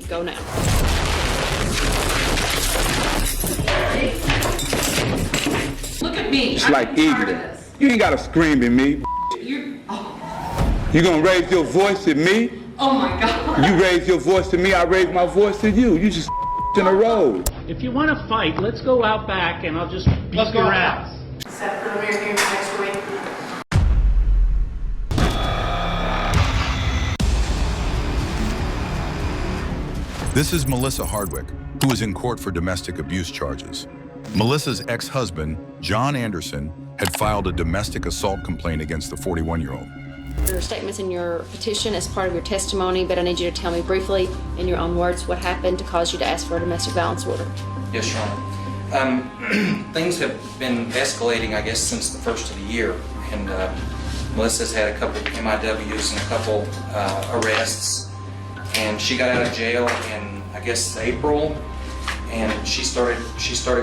Go now. Look at me. It's like eating. You ain't gotta scream at me. You gonna raise your voice at me? Oh my God. You raise your voice to me, I raise my voice to you. You just in a row. If you want to fight, let's go out back and I'll just beat your ass. Set preliminary hearing for next week. This is Melissa Hardwick, who is in court for domestic abuse charges. Melissa's ex-husband, John Anderson, had filed a domestic assault complaint against the 41-year-old. There are statements in your petition as part of your testimony, but I need you to tell me briefly, in your own words, what happened to cause you to ask for a domestic violence order. Yes, Your Honor. Things have been escalating, I guess, since the first of the year. And Melissa's had a couple MIWs and a couple arrests. And she got out of jail in, I guess, April. And she started,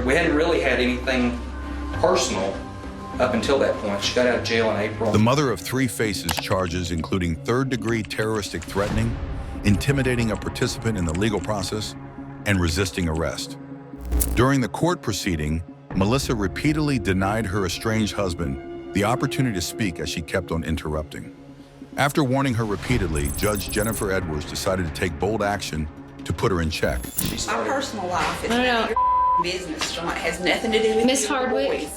we hadn't really had anything personal up until that point. She got out of jail in April. The mother of three faces charges including third-degree terroristic threatening, intimidating a participant in the legal process, and resisting arrest. During the court proceeding, Melissa repeatedly denied her estranged husband the opportunity to speak as she kept on interrupting. After warning her repeatedly, Judge Jennifer Edwards decided to take bold action to put her in check. My personal life is No. none of your business, John. It has nothing to do with Miss you Hardwick? boys.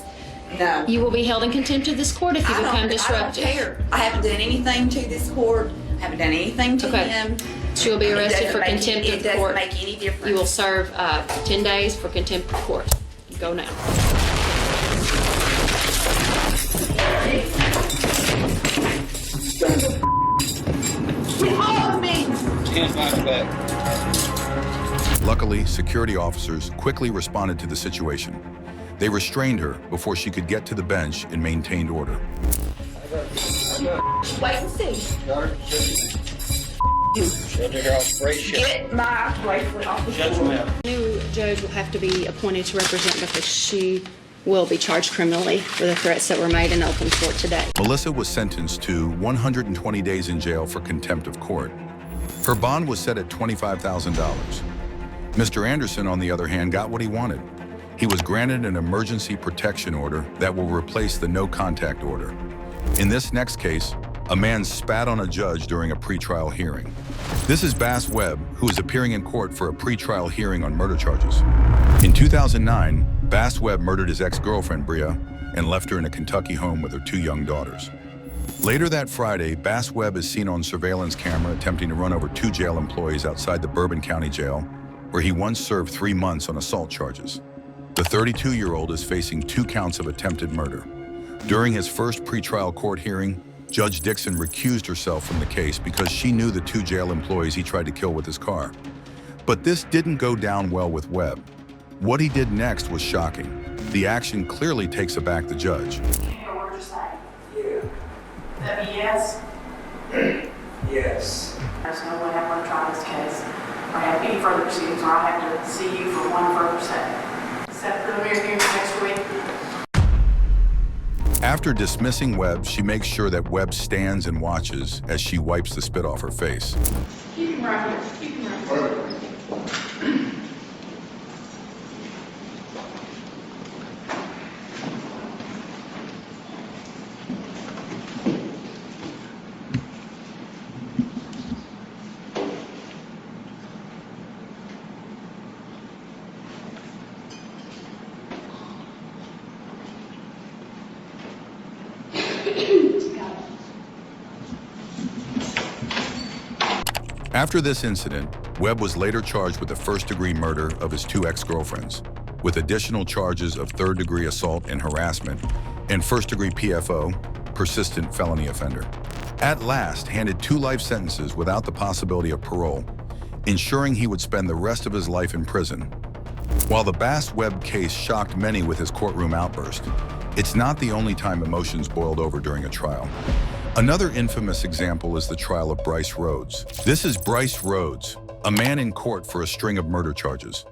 No. You will be held in contempt of this court if you become disruptive. I don't care. I haven't done anything to this court. I haven't done anything to Okay. him. She will be It arrested doesn't for make contempt any- of the court. It doesn't make any difference. You will serve 10 days for contempt of court. Go now. Get off of me! Luckily, security officers quickly responded to the situation. They restrained her before she could get to the bench and maintained order. Wait and see. Get my bracelet off the floor. A new judge will have to be appointed to represent because she will be charged criminally for the threats that were made in open court today. Melissa was sentenced to 120 days in jail for contempt of court. Her bond was set at $25,000. Mr. Anderson, on the other hand, got what he wanted. He was granted an emergency protection order that will replace the no contact order. In this next case, a man spat on a judge during a pretrial hearing. This is Bass Webb, who is appearing in court for a pretrial hearing on murder charges. In 2009, Bass Webb murdered his ex-girlfriend, Bria, and left her in a Kentucky home with her two young daughters. Later that Friday, Bass Webb is seen on surveillance camera attempting to run over two jail employees outside the Bourbon County Jail, where he once served 3 months on assault charges. The 32-year-old is facing 2 counts of attempted murder. During his first pretrial court hearing, Judge Dixon recused herself from the case because she knew the 2 jail employees he tried to kill with his car. But this didn't go down well with Webb. What he did next was shocking. The action clearly takes aback the judge. What would you say? Yeah. That be yes? Yes. There's no way I'm gonna try this case. I have any further proceedings, or I have to see you for one further step. Set preliminary hearing for next week. After dismissing Webb, she makes sure that Webb stands and watches as she wipes the spit off her face. Keep him right here. Keep him right here. After this incident, Webb was later charged with the first-degree murder of his 2 ex-girlfriends, with additional charges of third-degree assault and harassment, and first-degree PFO, persistent felony offender. At last, handed 2 life sentences without the possibility of parole, ensuring he would spend the rest of his life in prison. While the Bass Webb case shocked many with his courtroom outburst, it's not the only time emotions boiled over during a trial. Another infamous example is the trial of Bryce Rhodes. This is Bryce Rhodes, a man in court for a string of murder charges.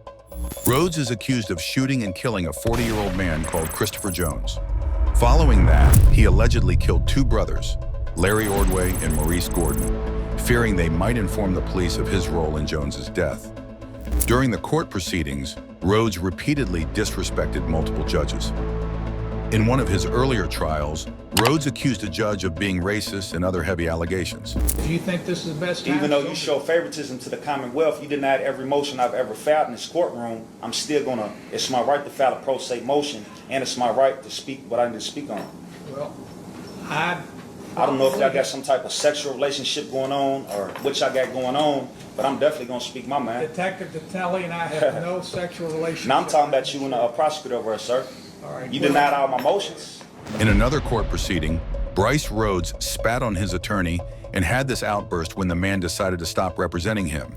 Rhodes is accused of shooting and killing a 40-year-old man called Christopher Jones. Following that, he allegedly killed 2 brothers, Larry Ordway and Maurice Gordon, fearing they might inform the police of his role in Jones's death. During the court proceedings, Rhodes repeatedly disrespected multiple judges. In one of his earlier trials, Rhodes accused a judge of being racist and other heavy allegations. Do you think this is the best time? Even though you show favoritism to the Commonwealth, you denied every motion I've ever filed in this courtroom, I'm still gonna, it's my right to file a pro se motion, and it's my right to speak what I need to speak on. Well, I don't know if y'all got some type of sexual relationship going on, or what y'all got going on, but I'm definitely gonna speak my mind. Detective Detelli and I have no sexual relationship. Now I'm talking about you and the prosecutor over here, sir. All right. You denied all my motions. In another court proceeding, Bryce Rhodes spat on his attorney and had this outburst when the man decided to stop representing him.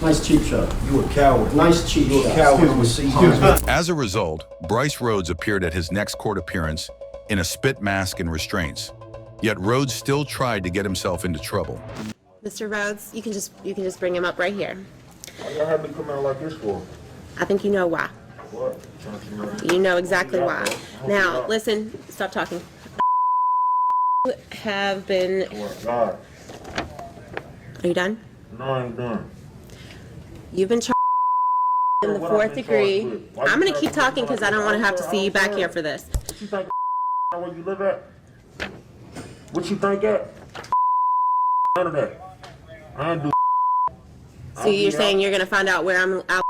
Nice cheap shot. You a coward. Nice cheap shot. You a coward. As a result, Bryce Rhodes appeared at his next court appearance in a spit mask and restraints. Yet Rhodes still tried to get himself into trouble. Mr. Rhodes, you can just bring him up right here. Why y'all have me come out like this for? I think you know why. What? You know exactly why. Now, listen, stop talking. Have been... God. Are you done? No, I ain't done. You've been charged in the 4th degree. I'm going to keep talking because I don't want to have to see you back here for this. What you think where you live at? What you think at? None of that. I ain't do. So you're saying you're going to find out where I'm out?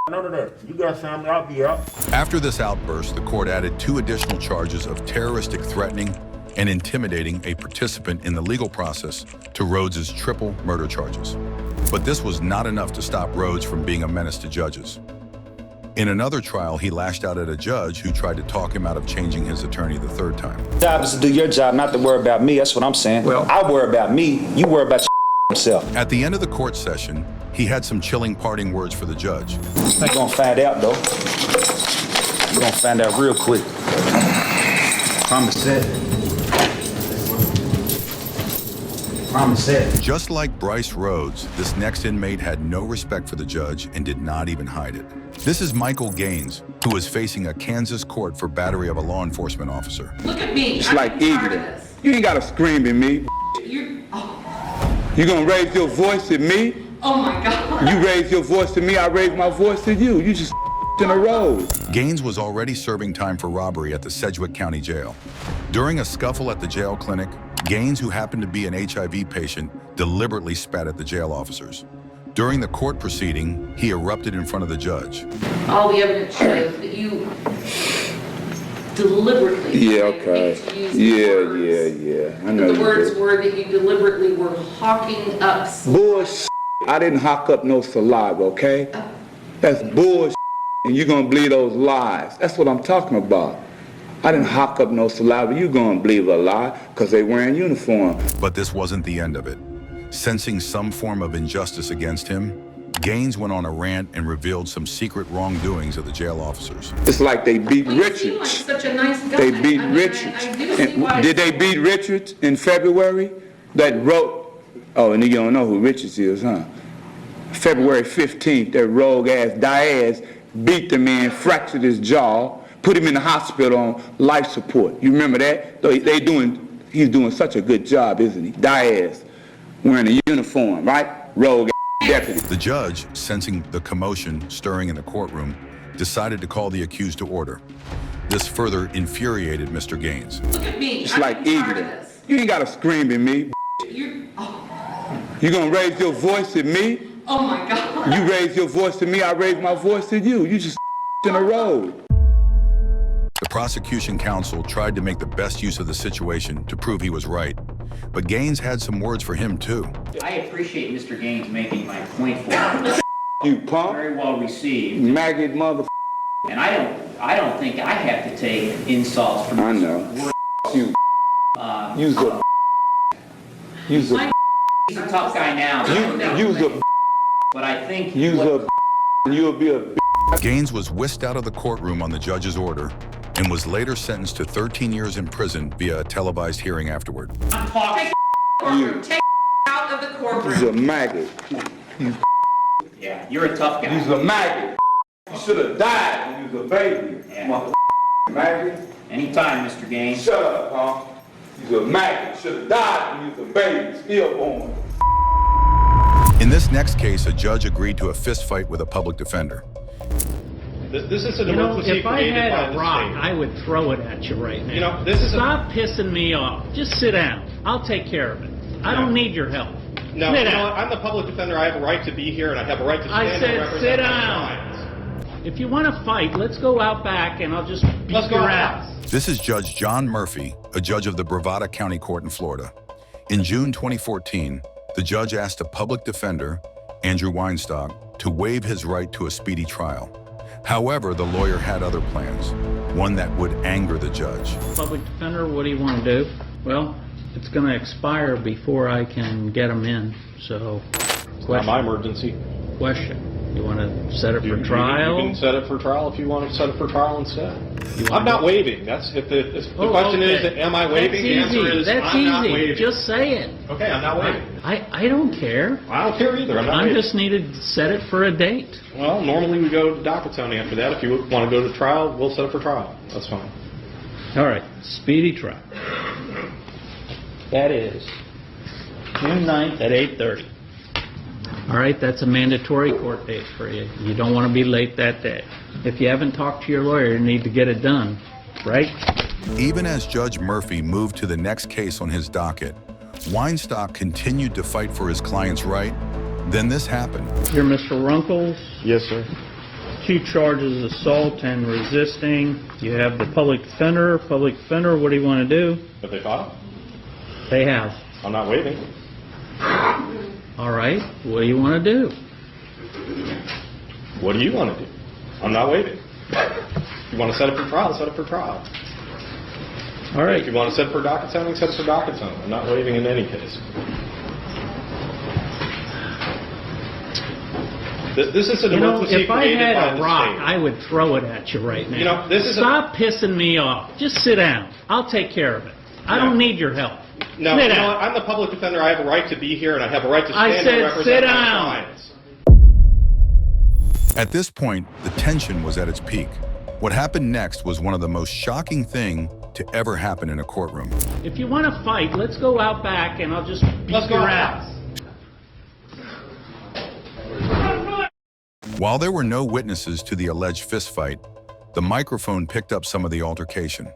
None of that. You got family, I'll be out. After this outburst, the court added 2 additional charges of terroristic threatening and intimidating a participant in the legal process to Rhodes' triple murder charges. But this was not enough to stop Rhodes from being a menace to judges. In another trial, he lashed out at a judge who tried to talk him out of changing his attorney the 3rd time. Your job is to do your job, not to worry about me. That's what I'm saying. Well, I worry about me. You worry about yourself. At the end of the court session, he had some chilling parting words for the judge. You're gonna find out, though. You're gonna find out real quick. Promise it. Promise it. Just like Bryce Rhodes, this next inmate had no respect for the judge and did not even hide it. This is Michael Gaines, who is facing a Kansas court for battery of a law enforcement officer. Look at me. It's like Eagle. You ain't gotta scream at me. You gonna raise your voice at me? Oh my God. You raise your voice to me, I raise my voice to you. You just in a row. Gaines was already serving time for robbery at the Sedgwick County Jail. During a scuffle at the jail clinic, Gaines, who happened to be an HIV patient, deliberately spat at the jail officers. During the court proceeding, he erupted in front of the judge. All the evidence shows that you deliberately. Yeah, okay. Yeah. I know The you words did. were that you deliberately were hawking up. Bullshit. I didn't hawk up no saliva, okay? That's bullshit. And you're gonna believe those lies. That's what I'm talking about. I didn't hawk up no saliva. You're gonna believe a lie because they wearing uniform. But this wasn't the end of it. Sensing some form of injustice against him, Gaines went on a rant and revealed some secret wrongdoings of the jail officers. It's like they beat Well, you seem like Richards. such a nice guy. They beat I mean, Richards. I do see why. Did they beat Richards in February? That wrote, oh, and you don't know who Richards is, huh? February 15th, that rogue ass Diaz beat the man, fractured his jaw, put him in the hospital on life support. You remember that? He's doing such a good job, isn't he? Diaz, wearing a uniform, right? Rogue ass deputy. The judge, sensing the commotion stirring in the courtroom, decided to call the accused to order. This further infuriated Mr. Gaines. Look at me. It's like Eagle. You ain't gotta scream at me. You gonna raise your voice at me? Oh my God. You raise your voice to me, I raise my voice to you. You just in a row. The prosecution counsel tried to make the best use of the situation to prove he was right. But Gaines had some words for him too. I appreciate Mr. Gaines making my point for me. You punk. Very well received. Maggot mother. And I don't think I have to take insults from I know. You. You's a. You's a. He's a tough guy now. You's a. But I think You's a. You'll be a. Gaines was whisked out of the courtroom on the judge's order and was later sentenced to 13 years in prison via a televised hearing afterward. I'm talking. You. Take out of the courtroom. You's a maggot. Yeah, you're a tough guy. You's a maggot. You should have died when you was a baby. Yeah. Maggot. Anytime, Mr. Gaines. Shut up, huh? You's a maggot. Should have died when you was a baby, stillborn. In this next case, a judge agreed to a fist fight with a public defender. This is an You know, emergency if I created by had the a rock, state. I would throw it at you right now. You know, this is a- Stop pissing me off. Just sit down. I'll take care of it. I don't need your help. No, Sit you know down. what? I'm the public defender. I have a right to be here, and I have a right to I stand said and represent sit my down. clients. If you want to fight, let's go out back and I'll just beat Let's go your out ass. This is Judge John Murphy, a judge of the Bravada County Court in Florida. In June 2014, the judge asked a public defender, Andrew Weinstock, to waive his right to a speedy trial. However, the lawyer had other plans, one that would anger the judge. Public defender, what do you want to do? Well, it's going to expire before I can get them in, so Not my emergency. question. You want to set it for You trial? can set it for trial if you want to set it for trial instead. You I'm want not to- waiving. That's if the Oh, question is, okay. am I waiving? The That's answer easy. is, That's I'm not easy. waiving. Just say it. Okay, I'm not waiving. I don't care. I don't care either. I'm not I waiving. just needed to set it for a date. Well, normally we go to Dockatown after that. If you want to go to trial, we'll set it for trial. That's fine. All right, speedy trial. That is June 9th at 8:30. All right, that's a mandatory court date for you. You don't want to be late that day. If you haven't talked to your lawyer, you need to get it done, right? Even as Judge Murphy moved to the next case on his docket, Weinstock continued to fight for his client's right. Then this happened. You're Mr. Runkles. Yes, sir. 2 charges, assault and resisting. You have the public defender. Public defender, what do you want to do? If they file, They have. I'm not waiving. All right, what do you want to do? What do you want to do? I'm not waiving. If you want to set it for trial, set it for trial. All If right, you want to set it for Dockatown, set it for Dockatown. I'm not waiving in any case. This is an you know, emergency if I created by had a the rock, state. I would throw it at you right now. You know, this is a- Stop pissing me off. Just sit down. I'll take care of it. I don't need your help. No, Sit you know down. what? I'm the public defender. I have a right to be here, and I have a right to I stand said and represent sit my down. clients. At this point, the tension was at its peak. What happened next was one of the most shocking things to ever happen in a courtroom. If you want to fight, let's go out back and I'll just beat Let's go your out ass. While there were no witnesses to the alleged fistfight, the microphone picked up some of the altercation.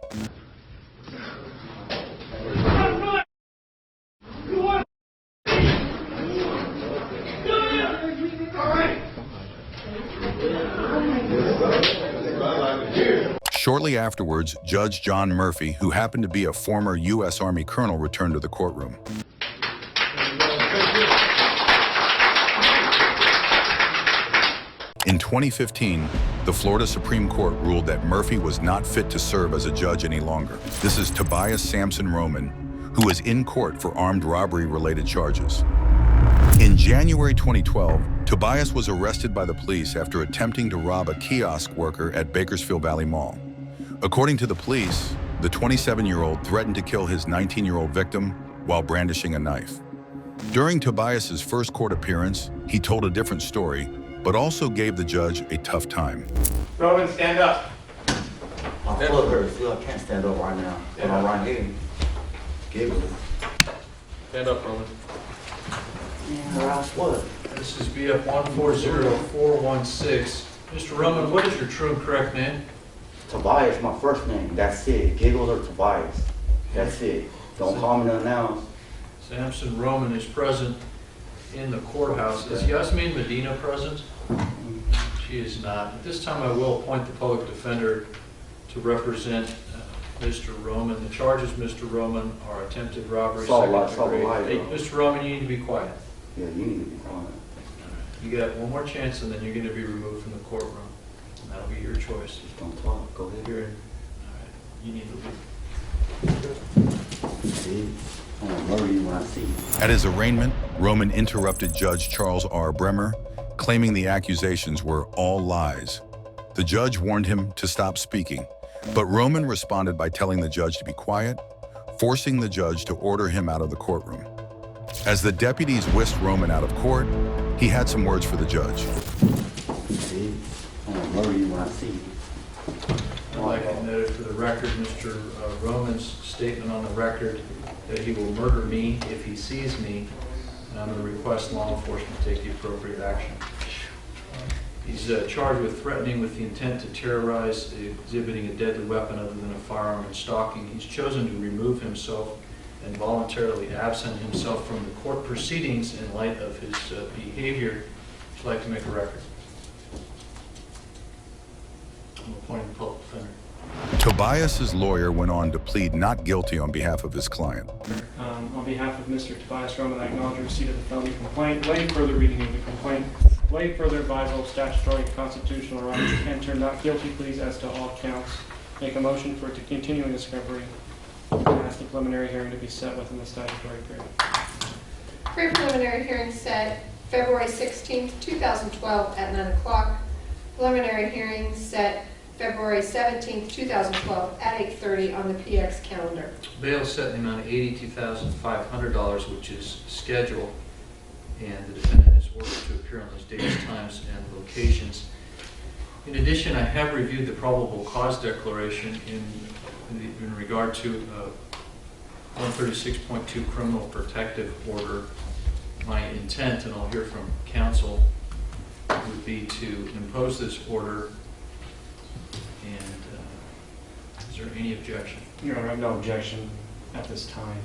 Shortly afterwards, Judge John Murphy, who happened to be a former U.S. Army colonel, returned to the courtroom. In 2015, the Florida Supreme Court ruled that Murphy was not fit to serve as a judge any longer. This is Tobias Sampson Roman, who was in court for armed robbery-related charges. In January 2012, Tobias was arrested by the police after attempting to rob a kiosk worker at Bakersfield Valley Mall. According to the police, the 27-year-old threatened to kill his 19-year-old victim while brandishing a knife. During Tobias's first court appearance, he told a different story, but also gave the judge a tough time. Roman, stand up. My foot hurts. Still, I can't stand up right now. Yeah. My right hand. Giggle. Stand up, Roman. What? This is BF 140416. Mr. Roman, what is your true and correct name? Tobias, my first name. That's it. Giggles or Tobias. That's it. Don't call me nothing else. Sampson Roman is present in the courthouse. Is Yasmin Medina present? She is not. At this time, I will appoint the public defender to represent Mr. Roman. The charges, Mr. Roman, are attempted robbery, second degree. Hey, Mr. Roman, you need to be quiet. Yeah, you need to be quiet. You got one more chance, and then you're going to be removed from the courtroom. And that'll be your choice. Just don't talk. Go ahead. You're in. All right. You need to leave. See? I'm gonna murder you when I see you. At his arraignment, Roman interrupted Judge Charles R. Bremer, claiming the accusations were all lies. The judge warned him to stop speaking, but Roman responded by telling the judge to be quiet, forcing the judge to order him out of the courtroom. As the deputies whisked Roman out of court, he had some words for the judge. See? I'm gonna murder you when I see you. I'd like to note for the record, Mr. Roman's statement on the record that he will murder me if he sees me and I'm going to request law enforcement take the appropriate action. He's charged with threatening with the intent to terrorize, exhibiting a deadly weapon other than a firearm, and stalking. He's chosen to remove himself and voluntarily absent himself from the court proceedings in light of his behavior. Would you like to make a record? I'm appointing the public defender. Tobias's lawyer went on to plead not guilty on behalf of his client. On behalf of Mr. Tobias Roman, I acknowledge receipt of the felony complaint, waive further reading of the complaint, waive further advisal of statutory and constitutional rights, enter not guilty pleas as to all counts, make a motion for it to continue in discovery, and ask the preliminary hearing to be set within the statutory period. Pre-preliminary hearing set February 16th, 2012 at 9 o'clock. Preliminary hearing set February 17th, 2012 at 8:30 on the PX calendar. Bail set in the amount of $82,500, which is scheduled, and the defendant is ordered to appear on those dates, times, and locations. In addition, I have reviewed the probable cause declaration in regard to 136.2 criminal protective order. My intent, and I'll hear from counsel, would be to impose this order. And is there any objection? Your Honor, I have no objection at this time.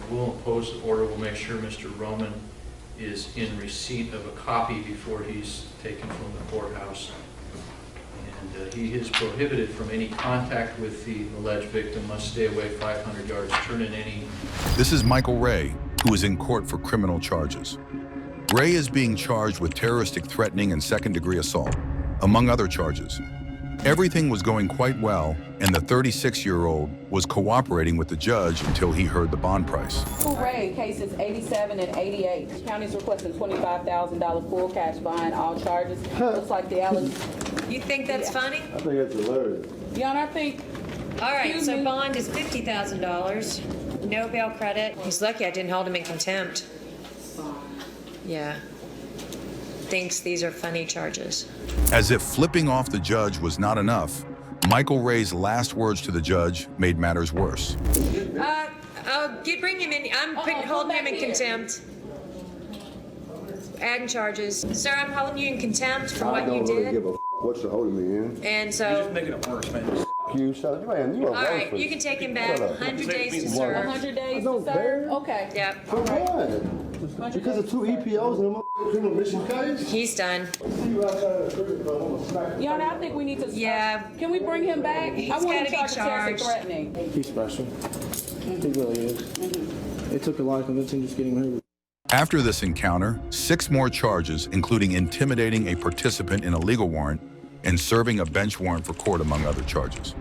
I will impose the order. We'll make sure Mr. Roman is in receipt of a copy before he's taken from the courthouse. And he is prohibited from any contact with the alleged victim, must stay away 500 yards, turn in any... This is Michael Ray, who is in court for criminal charges. Ray is being charged with terroristic threatening and second-degree assault, among other charges. Everything was going quite well, and the 36-year-old was cooperating with the judge until he heard the bond price. Ray, cases 87 and 88. County's requesting $25,000 full cash behind all charges. Looks like the You think that's funny? I think that's hilarious. Your Honor, I think... All right, so bond is $50,000. No bail credit. He's lucky I didn't hold him in contempt. Yeah. Thinks these are funny charges. As if flipping off the judge was not enough, Michael Ray's last words to the judge made matters worse. Bring him in. I'm holding him in contempt. Adding charges. Sir, I'm holding you in contempt for what you did. Give a what you're holding me in. And so... You're just making it worse, man. You shut up, man. You all right, you can take him back. 100 days to serve. 100 days to serve? Okay. Yep. For what? Because of 2 EPOs and a criminal mission case? He's done. Your Honor, I think we need to... Yeah. Can we bring him back? He's I want gotta him be charged with charged. threatening. He's special. He really is. It took a lot of convincing just getting him. After this encounter, 6 more charges, including intimidating a participant in a legal warrant and serving a bench warrant for court, among other charges.